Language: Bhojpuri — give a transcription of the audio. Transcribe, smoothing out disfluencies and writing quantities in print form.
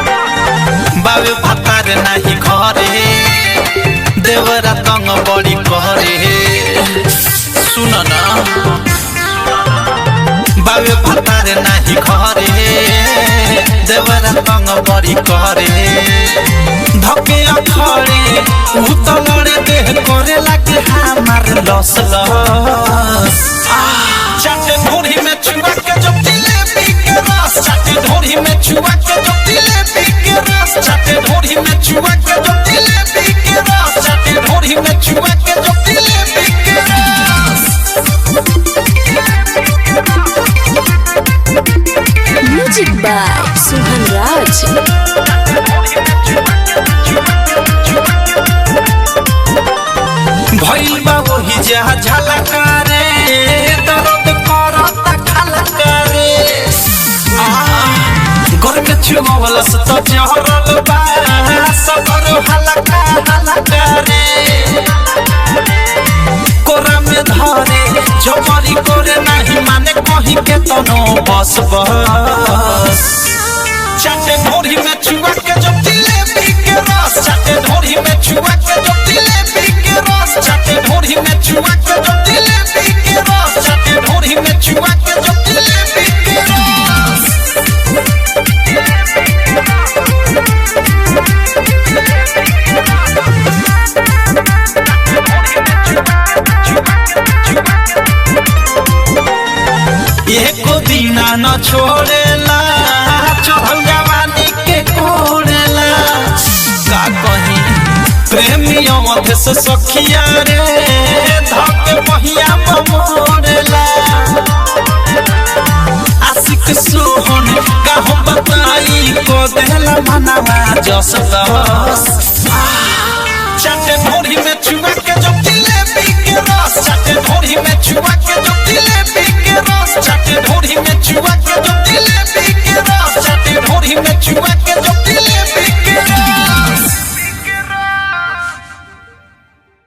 बाबे भातार नाही घरे देवरा तंग बड़ी करे सुन ना बाबे भातार नाही घरे देवरा तंग बड़ी करे धके अखड़े उतलड़े देह करे लागे हमार लस लस चाटे ढोरी में चुबा के जब जिलेबी के रस चाटे ढोरी में चुबा के जब जिलेबी के रस चाटे ढोरी में चुबा के जब जिलेबी के रस चाटे ढोरी में चुबा के जब जिलेबी के रस। म्यूजिक बाय सुहन राज। भइल बा वही जहा झलका रे दर्द करता खलका रे घर में छुमवला से तो जहरल बा सबर हलका हलका रे कोरा में धरे जबरी करे नहीं माने कहीं के तनो बस बस चाटे ढोरी में चुबा के जब जिलेबी के रस चाटे ढोरी में चुबा के जब जिलेबी के रस चाटे ढोरी में चुबा के जब जिलेबी के रस चाटे ढोरी में चुबा के जब जिलेबी के रस। एको दीना न छोड़ेला चढ़ल जवानी के कोड़ेला का कहीं प्रेमियों मध्य से सखिया रे धके बहिया मोड़ेला आशिक सोहन का हम बताई को देला मनवा जस दस चाटे ढोरी में चुबा के जब जिलेबी के रस चाटे ढोरी में चुबा के जब जिलेबी के रस